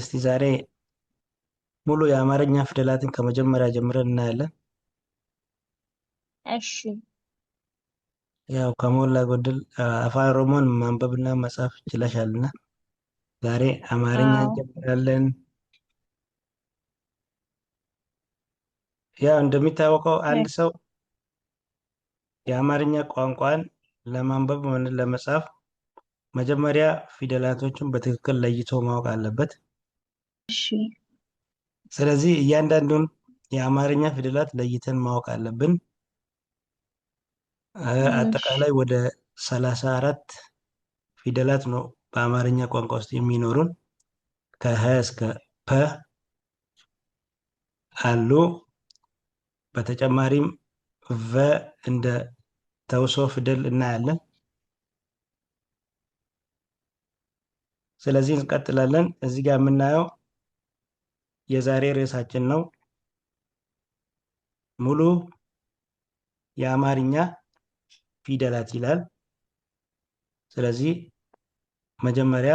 እስቲ ዛሬ ሙሉ የአማርኛ ፊደላትን ከመጀመሪያ ጀምረን እናያለን። እሺ ያው ከሞላ ጎደል አፋን ኦሮሞን ማንበብና መጻፍ ችለሻልና ዛሬ አማርኛ አዎ እንጀምራለን። ያው እንደሚታወቀው አንድ እሺ ሰው የአማርኛ ቋንቋን ለማንበብ ሆነ ለመጻፍ መጀመሪያ ፊደላቶችን በትክክል ለይቶ ማወቅ አለበት። እሺ ስለዚህ እያንዳንዱን የአማርኛ ፊደላት ለይተን ማወቅ አለብን። እሺ አጠቃላይ ወደ 34 ፊደላት ነው በአማርኛ ቋንቋ ውስጥ የሚኖሩን ከሀ እስከ ፐ አሉ። በተጨማሪም ቨ እንደ ተውሶ ፊደል እናያለን። ስለዚህ እንቀጥላለን። እዚህ ጋር የምናየው የዛሬ ርዕሳችን ነው። ሙሉ የአማርኛ ፊደላት ይላል። ስለዚህ መጀመሪያ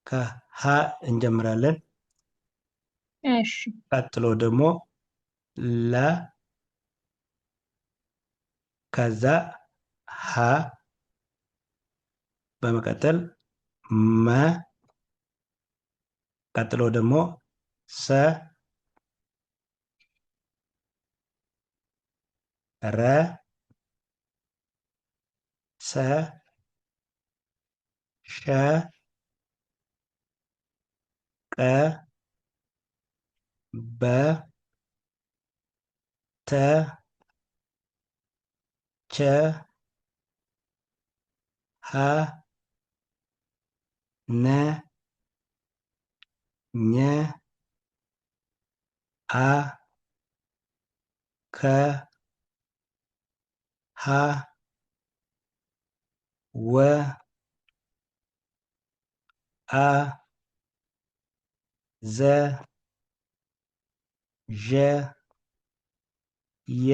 ከሀ እንጀምራለን። እሺ ቀጥሎ ደግሞ ለ፣ ከዛ ሀ፣ በመቀጠል መ፣ ቀጥሎ ደግሞ ሰ፣ ረ፣ ሰ፣ ሸ፣ ቀ፣ በ፣ ተ፣ ቸ፣ ሀ፣ ነ፣ ኘ፣ አ፣ ከ፣ ሀ፣ ወ፣ አ፣ ዘ፣ ዠ፣ የ፣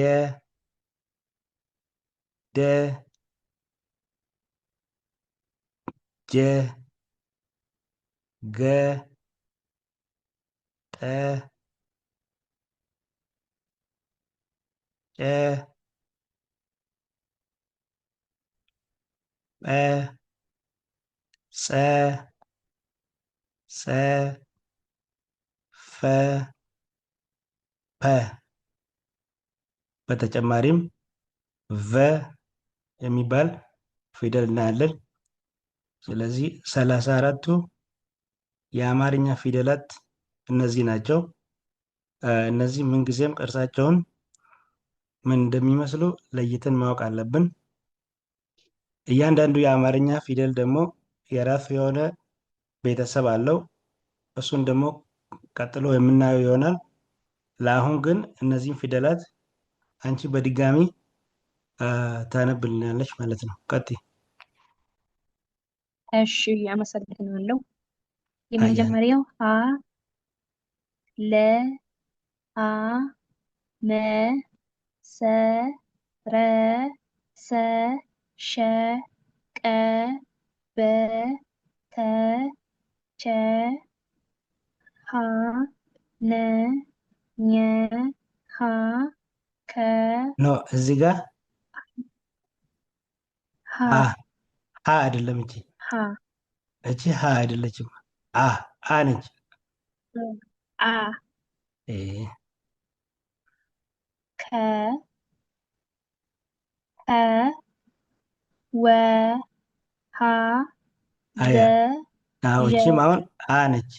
ደ፣ ጀ፣ ገ፣ ጠ፣ ጨ፣ ጰ፣ ጸ፣ ጸ፣ ፈ፣ ፐ። በተጨማሪም ቨ የሚባል ፊደል እናያለን። ስለዚህ 34ቱ የአማርኛ ፊደላት እነዚህ ናቸው። እነዚህ ምንጊዜም ቅርጻቸውን ምን እንደሚመስሉ ለይተን ማወቅ አለብን። እያንዳንዱ የአማርኛ ፊደል ደግሞ የራሱ የሆነ ቤተሰብ አለው። እሱን ደግሞ ቀጥሎ የምናየው ይሆናል። ለአሁን ግን እነዚህን ፊደላት አንቺ በድጋሚ ታነብልናለች ማለት ነው። ቀጥይ። እሺ አመሰግናለሁ። አያ የመጀመሪያው ለ አ መ ሰ ረ ሰ ሸ ቀ በ ተ ቸ ሀ ነ ኘ ሀ ከ ኖ እዚህ ጋር ሀ ሀ ሀ አይደለም። ሀ እቺ ሀ አይደለችም። አ ነች። አ እ ከ ኸ ወ ሀ ዘ አያ አዎ፣ ዠ እቺም አሁን አ ነች።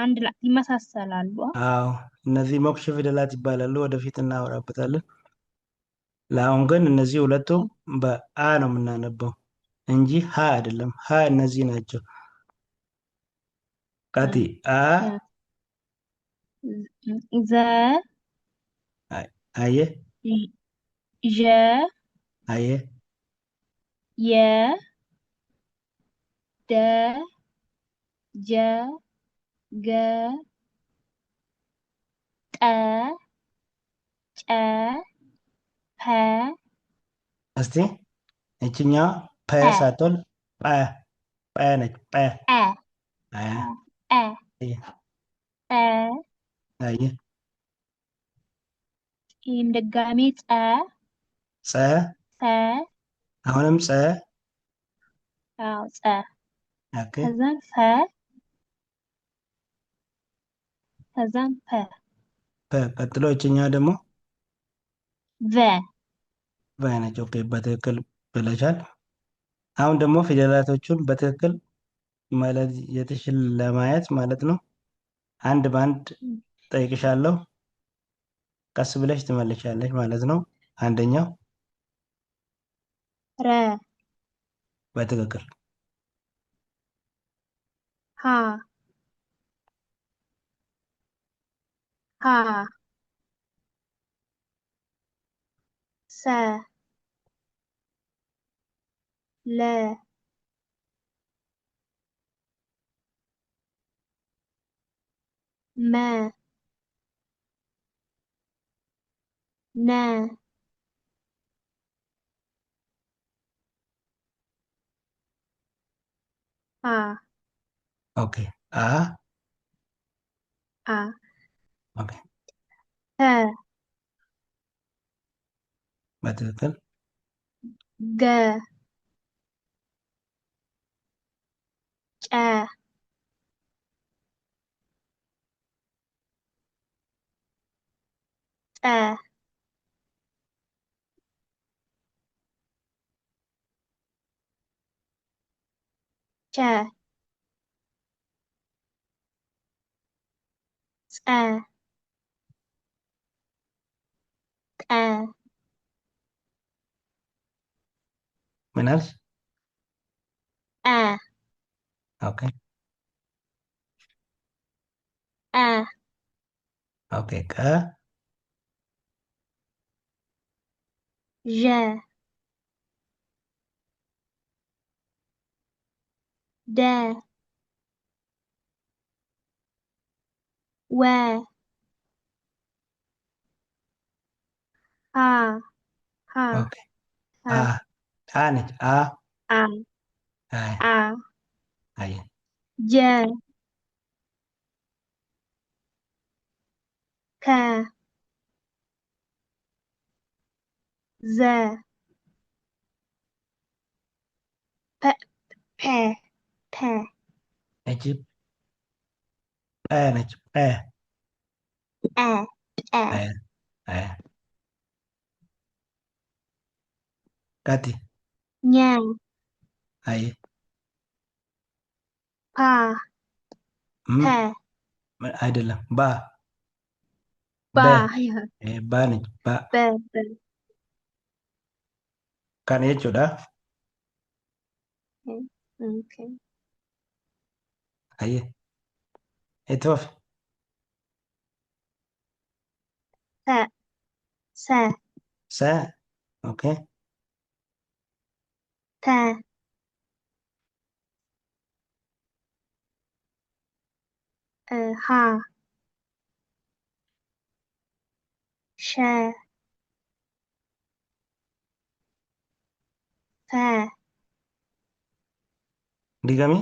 አንድ ላይ ይመሳሰላሉ። አዎ፣ እነዚህ ሞክሼ ፊደላት ይባላሉ። ወደፊት እናወራበታለን። ለአሁን ግን እነዚህ ሁለቱም በአ ነው የምናነበው እንጂ ሀ አይደለም። ሀ እነዚህ ናቸው። ቀጢ አ ዘ አየ ዠ አየ የ ደ ጀ ገ ጠ ጨ ፐ እስቲ እችኛዋ ፐ ፐ ሳትሆን ጰ ጰ ነች። ጰ አ አ አ አየ አ አየ ይህም ድጋሜ ጸ ጸ ጸ አሁንም ጸ አዎ ጸ ኦኬ ከዛም ፈ ከዛም ፐ ፐ ቀጥሎ እችኛዋ ደግሞ ቨ ቫ ነች። ኦኬ በትክክል ብለሻል። አሁን ደግሞ ፊደላቶቹን በትክክል ማለት የተሽል ለማየት ማለት ነው አንድ በአንድ ጠይቅሻለሁ። ቀስ ብለሽ ትመልሻለሽ ማለት ነው። አንደኛው ረ በትክክል ሀ ሀ ሰ ለ መ ነ አ ኦኬ አ አ ኦኬ ፐ በትክክል ገ ጨ ጸ ቸ ጸ ቀ ምን አልሽ? አ ኦኬ አ ኦኬ ቀ ዠ ደ ወ ሀ ሀ ኦኬ ሀ አ አ ነች። አ አ አይ አ አይ ጀ ከ ዘ ፐ ፐ ፐ እቺ ጰ ነች። ጰ አ አ አይ አይ ቀጥ ኘ አይ ፓ ም ፐ አይደለም ባ ባ በ ያ ባ ነች። ባ በ በ kan jechuudha. ኦኬ Ayyee itti fufi. ሰ ሰ ሰ ኦኬ ተ ሀ ሸ ፈ ድገሚ።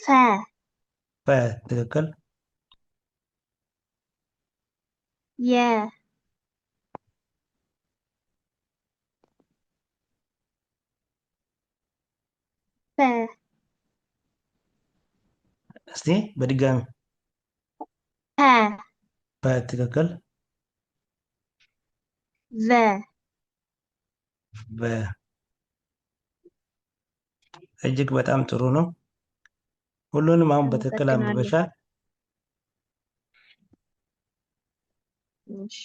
ፈ በትክክል የ ፈ እስቲ በድጋሚ ፐ በትክክል ቨ በ እጅግ በጣም ጥሩ ነው። ሁሉንም አሁን በትክክል አመሰግናለሁ። አንብበሻል። እሺ